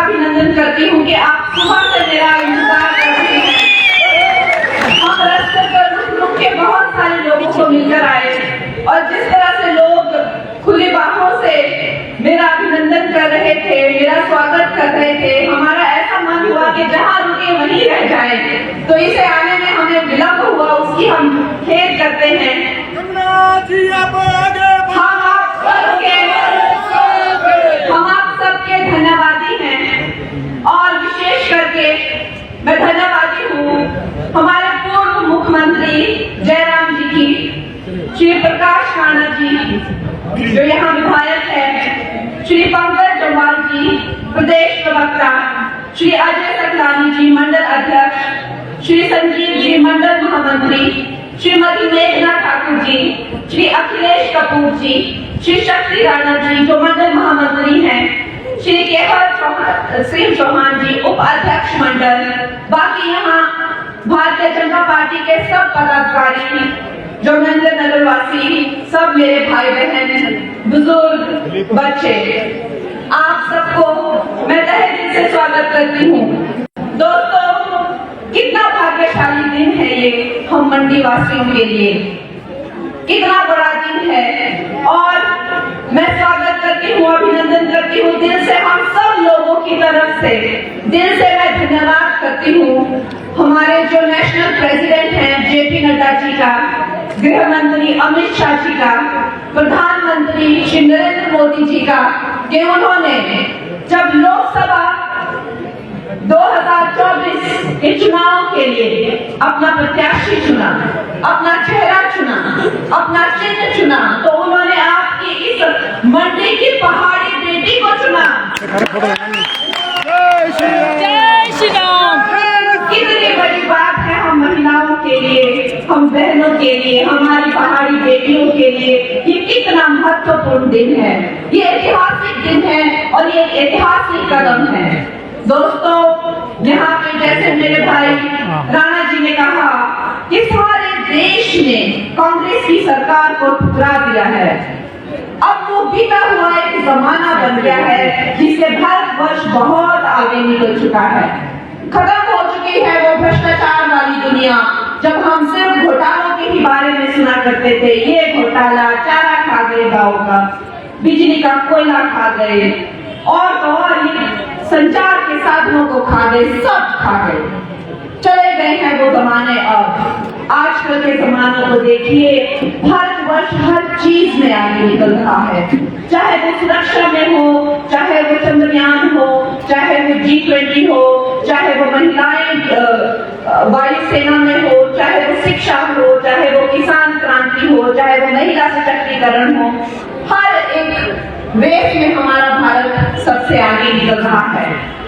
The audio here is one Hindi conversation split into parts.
अभिनंदन करती हूँ कि आप सुबह से मेरा इंतजार कर रहे हैं। हम रास्ते पर रुक के बहुत सारे लोगों को मिलकर आए और जिस तरह से लोग खुली बाहों से मेरा अभिनंदन कर रहे थे, मेरा स्वागत कर रहे थे, हमारा ऐसा मन हुआ कि जहाँ रुके वहीं रह जाए। तो इसे आने में हमें विलंब हुआ, उसकी हम खेद करते हैं। हम आप सबके धन्यवादी हैं और विशेष करके मैं धन्यवादी हूँ हमारे पूर्व मुख्यमंत्री जयराम जी की, श्री प्रकाश राणा जी जो यहाँ विधायक है, श्री पंकज जम्वाल जी प्रदेश प्रवक्ता, श्री अजय सकलानी जी मंडल अध्यक्ष, श्री संजीव जी मंडल महामंत्री, श्रीमती मेघना ठाकुर जी, श्री अखिलेश कपूर जी, श्री शक्ति राणा जी जो मंडल महामंत्री हैं, श्री केवल सिंह चौहान जी उपाध्यक्ष मंडल, बाकी यहाँ भारतीय जनता पार्टी के सब पदाधिकारी जो नंदन नगर वासी, सब मेरे भाई बहन, बुजुर्ग, बच्चे, आप सबको मैं तहे दिल से स्वागत करती हूँ। दोस्तों, कितना भाग्यशाली दिन है ये हम मंडी वासियों के लिए, कितना बड़ा दिन है और मैं स्वागत करती हूँ, अभिनंदन करती हूँ दिल से हम सब लोगों की तरफ से, दिल से मैं धन्यवाद करती हूँ हमारे जो नेशनल प्रेसिडेंट हैं जेपी नड्डा जी का, गृह मंत्री अमित शाह जी का, प्रधानमंत्री श्री नरेंद्र मोदी जी का, कि उन्होंने जब लोकसभा 2024 के चुनाव के लिए अपना प्रत्याशी चुना, अपना चेहरा चुना, अपना चिन्ह चुना, तो उन्होंने आपकी इस मंडी की पहाड़ी बेटी को चुना। जय श्री राम। कितनी बड़ी बात है हम महिलाओं के लिए, हम बहनों के लिए, हमारी पहाड़ी बेटियों के लिए ये कितना महत्वपूर्ण दिन है, ये ऐतिहासिक दिन है और ये ऐतिहासिक कदम है। दोस्तों, यहाँ पे जैसे मेरे भाई राणा जी ने कहा कि सारे देश ने कांग्रेस की सरकार को ठुकरा दिया है, अब वो बीता हुआ एक जमाना बन गया है जिससे भारतवर्ष बहुत आगे निकल चुका है, खत्म हो चुकी है वो भ्रष्टाचार वाली दुनिया जब हम सिर्फ घोटालों के ही बारे में सुना करते थे। ये घोटाला, चारा खा गए गाँव का, बिजली का कोयला खा गए और तो और संचार के साधनों को खा गए, सब खा गए, चले गए हैं वो जमाने। अब आजकल के जमानों को देखिए, भारतवर्ष हर चीज में आगे निकल रहा है, चाहे वो सुरक्षा में हो, चाहे वो चंद्रयान हो, चाहे वो G20 हो, चाहे वो महिलाएं वायुसेना में हो, चाहे वो शिक्षा हो, चाहे वो किसान क्रांति हो, चाहे वो महिला सशक्तिकरण हो, हर एक वेश में हमारा भारत सबसे आगे निकल रहा है।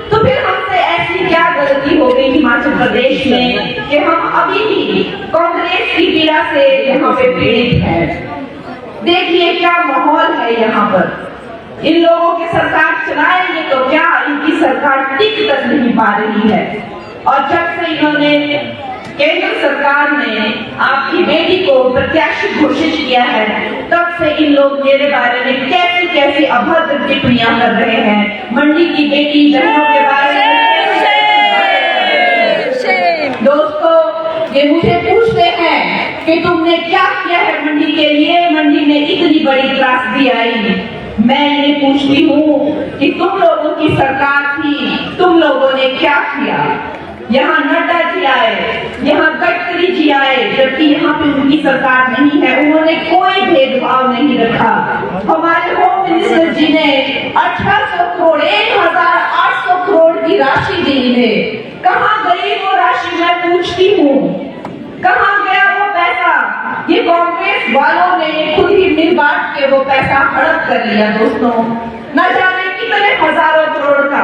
तो फिर हमसे ऐसी क्या गलती हो गई हिमाचल प्रदेश में कि हम अभी भी कांग्रेस की पीड़ा से यहाँ पे पीड़ित हैं। देखिए क्या माहौल है यहाँ पर, इन लोगों की सरकार चलाएंगे तो क्या, इनकी सरकार टिक तक नहीं पा रही है। और जब से इन्होंने केंद्र सरकार ने आपकी बेटी को प्रत्याशी घोषित किया है, तब से इन लोग मेरे बारे में कैसी कैसी अभद्र टिप्पणियां कर रहे हैं, मंडी की बेटी बहनों के बारे में। दोस्तों, ये मुझे पूछते हैं कि तुमने क्या किया है मंडी के लिए, मंडी में इतनी बड़ी त्रासदी आई। मैं इन्हें पूछती हूँ कि तुम लोगों की सरकार थी, तुम लोगों ने क्या किया। यहाँ नड्डा जी आए, यहाँ गडकरी जी आए, जबकि यहाँ पे उनकी सरकार नहीं है, उन्होंने कोई भेदभाव नहीं रखा। हमारे होम मिनिस्टर जी ने 1800 करोड़ 1800 करोड़ की राशि दी है, कहाँ गई वो राशि, मैं पूछती हूँ, कहाँ गया वो पैसा। ये कांग्रेस वालों ने खुद ही मिल बांट के वो पैसा हड़प कर लिया। दोस्तों, न जाने कितने हजारों करोड़ का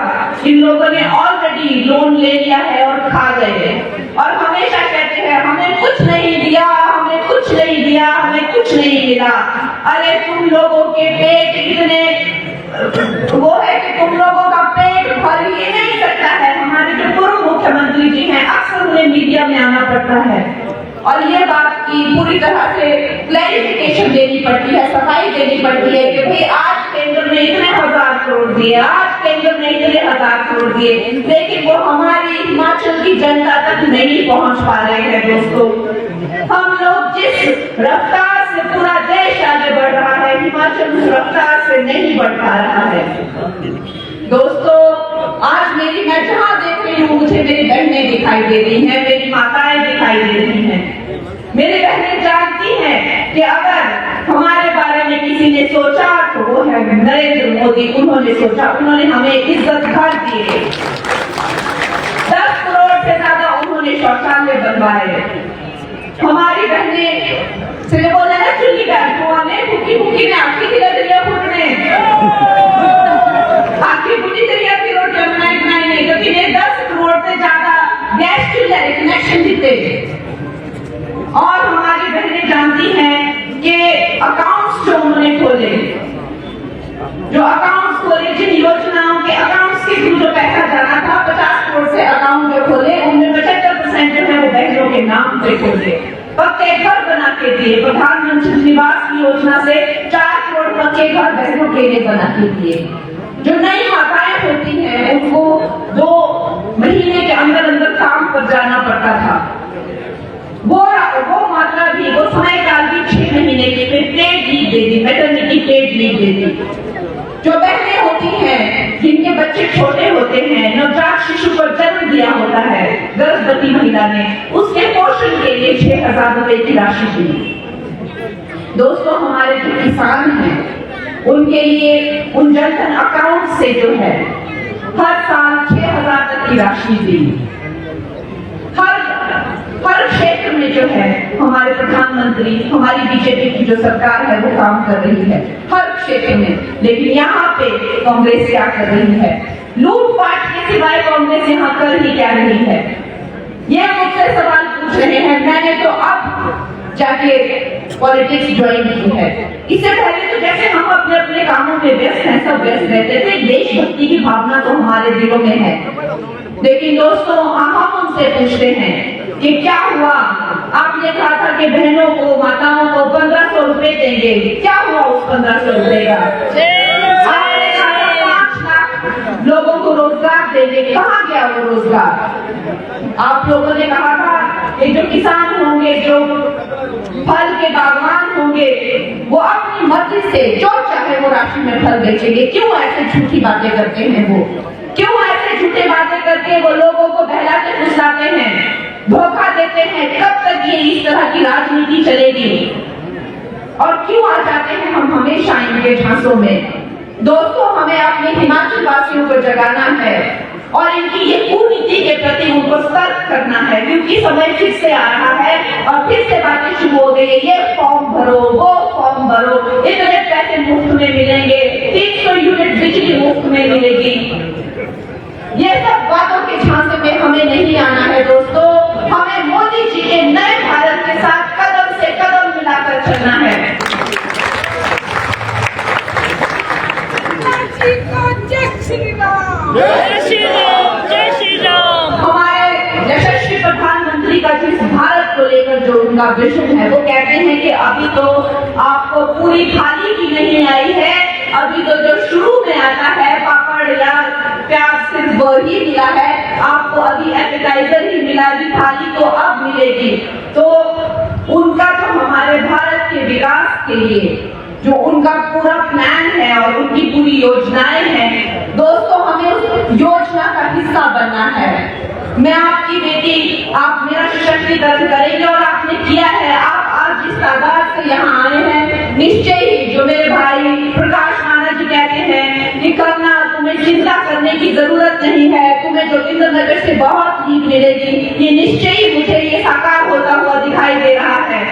इन लोगों ने ऑलरेडी लोन ले लिया है और खा गए, और हमेशा कहते हैं हमें कुछ नहीं दिया, हमें कुछ नहीं दिया, हमें कुछ नहीं मिला। अरे तुम लोगों के पेट इतने वो है कि तुम लोगों का पेट भर ही नहीं सकता है। हमारे जो पूर्व मुख्यमंत्री जी हैं, अक्सर उन्हें मीडिया में आना पड़ता है और ये बात की पूरी तरह से क्लैरिफिकेशन देनी पड़ती है, सफाई देनी पड़ती है कि भाई आज केंद्र ने इतने हजार करोड़ दिए, आज केंद्र ने इतने हजार रोजगार छोड़ दिए, लेकिन वो हमारी हिमाचल की जनता तक नहीं पहुंच पा रहे हैं। दोस्तों, हम लोग जिस रफ्तार से पूरा देश आगे बढ़ रहा है, हिमाचल उस रफ्तार से नहीं बढ़ पा रहा है। दोस्तों, आज मैं जहां देख रही हूँ, मुझे मेरी बहनें दिखाई दे रही हैं, मेरी माताएं दिखाई दे रही हैं। मेरी बहनें जानती हैं कि अगर हमारे बारे में किसी ने सोचा तो वो है नरेंद्र मोदी। उन्होंने सोचा, उन्होंने हमें इज्जत घर दिए, 10 करोड़ से ज्यादा उन्होंने शौचालय बनवाए। हमारी बहनें से बोले ना, चुल्ली ने भूखी भूखी ने आखिरी दिया फूटने, आखिरी बुढ़ी दरिया की रोटियां बनाई नहीं, क्योंकि ये 10 करोड़ से ज्यादा गैस चूल्हे कनेक्शन देते। और हमारी बहनें जानती हैं कि अकाउंट्स जो उन्होंने खोले, जो अकाउंट्स खोले, जिन योजनाओं के अकाउंट्स के थ्रू जो पैसा जाना था, 50 करोड़ से अकाउंट जो खोले, उनमें 75% जो है वो बहनों के नाम पे खोले। पक्के घर बना के दिए, प्रधानमंत्री निवास की योजना से 4 करोड़ पक्के घर बहनों के लिए बना के दिए। जो नई माताएं होती हैं, उनको 2 महीने के अंदर अंदर काम पर जाना पड़ता था। वो मात्रा भी, वो समय काल भी 6 महीने की पेड लीव दे दी, मैटरनिटी पेड लीव दे दी। जो बहनें होती हैं जिनके बच्चे छोटे होते हैं, नवजात शिशु को जन्म दिया होता है गर्भवती महिला ने, उसके पोषण के लिए 6,000 रुपए की राशि दी। दोस्तों, हमारे जो किसान हैं, उनके लिए उन जनधन अकाउंट से जो है हर साल 6,000 तक की राशि दी। हर क्षेत्र में जो है हमारे प्रधानमंत्री, हमारी बीजेपी की जो सरकार है वो काम कर रही है हर क्षेत्र में। लेकिन यहाँ पे कांग्रेस क्या कर रही है? लूटपाट के सिवाय कांग्रेस यहाँ कर ही क्या रही है? ये मुझसे सवाल पूछ रहे हैं। मैंने तो अब जाके पॉलिटिक्स ज्वाइन की है। इससे पहले तो जैसे हम अपने अपने कामों में व्यस्त हैं, सब व्यस्त रहते थे। देशभक्ति की भावना तो हमारे दिलों में है। लेकिन दोस्तों, हम उनसे पूछते हैं कि क्या हुआ? आपने कहा था कि बहनों को, माताओं को 1500 रुपए देंगे, क्या हुआ उस 1500 रुपए का? आपने कहा था 5 लाख लोगों को रोजगार देंगे, कहाँ गया वो रोजगार? आप लोगों ने कहा था कि जो किसान होंगे, जो फल के बागवान होंगे, वो अपनी मर्जी से जो चाहे वो राशि में फल बेचेंगे। क्यों ऐसे झूठी बातें करते हैं वो? क्यों ऐसे झूठे बातें करके वो लोगों को बहलाते फुसलाते हैं, धोखा देते हैं? कब तक ये इस तरह की राजनीति चलेगी? और क्यों आ जाते हैं हम हमेशा इनके झांसों में? दोस्तों, हमें अपने हिमाचल वासियों को जगाना है और इनकी ये कुनीति के प्रति उनको सतर्क करना है, क्योंकि समय फिर से आ रहा है और फिर से बातें शुरू हो गई। ये फॉर्म भरो, वो फॉर्म भरो, इतने पैसे मुफ्त में मिलेंगे, 300 यूनिट बिजली मुफ्त में मिलेगी। ये सब बातों के झांसे में हमें नहीं आना है। दोस्तों, हमें मोदी जी के नए भारत के साथ कदम से कदम मिलाकर चलना है। जय श्री राम, जय श्री राम, जय श्री राम। हमारे यशस्वी प्रधानमंत्री का जिस भारत को लेकर जो उनका विजन है, वो कहते हैं कि अभी तो आपको पूरी थाली की नहीं आई है, अभी तो जो शुरू में आता है पापड़ या प्याज सिर्फ वही मिला है, आपको अभी एपेटाइजर ही मिला, अभी थाली तो अब मिलेगी। तो उनका जो हमारे भारत के विकास के लिए जो उनका पूरा प्लान है और उनकी पूरी योजनाएं हैं, दोस्तों, हमें उस योजना का हिस्सा बनना है। मैं आपकी बेटी, आप मेरा सशक्तिकरण करेंगे और आपने किया है। आप आज जिस तादाद से यहाँ आए हैं, निश्चय ही जो मेरे भाई प्रकाश माना जी कहते हैं कि करना, तुम्हें चिंता करने की जरूरत नहीं है, तुम्हें जोगिंद्रनगर से बहुत लीड मिलेगी, ये निश्चय ही मुझे ये साकार होता हुआ दिखाई दे रहा है।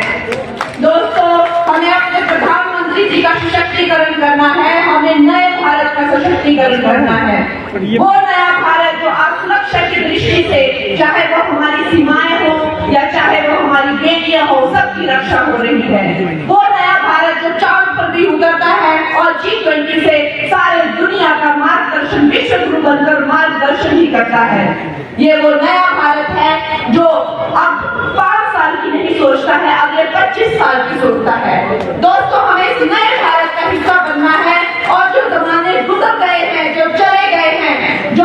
दोस्तों, हमें अपने प्रधानमंत्री जी का सशक्तिकरण करना है, हमें नए भारत का सशक्तिकरण करना है। वो नया भारत जो सुरक्षा की दृष्टि से, चाहे वो हमारी सीमाएं हो या चाहे वो हमारी बेटियां हो, सबकी रक्षा हो रही है। वो नया भारत जो चांद पर भी उतरता है और G20 से सारे दुनिया का मार्गदर्शन, विश्व गुरु बनकर मार्गदर्शन ही करता है। ये वो नया भारत है जो अब 5 साल की नहीं सोचता है, अगले 25 साल की सोचता है। दोस्तों, हमें इस नए भारत का हिस्सा बनना है और जो जमाने गुजर गए हैं, जो चले गए हैं, जो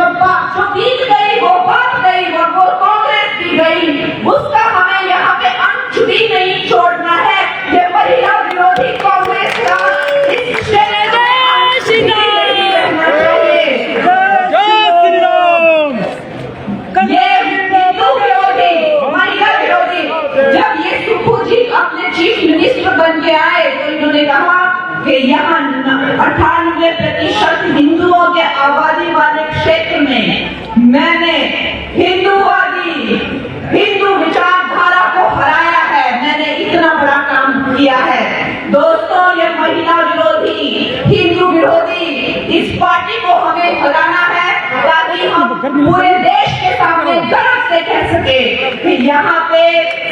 मैंने हिंदू विचारधारा को हराया है, मैंने इतना बड़ा काम किया है। दोस्तों, ये महिला विरोधी, हिंदू विरोधी इस पार्टी को हमें हराना है, ताकि हम पूरे देश के सामने गर्व से कह सके कि यहाँ पे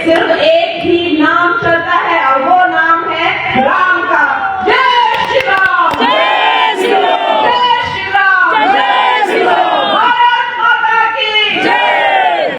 सिर्फ एक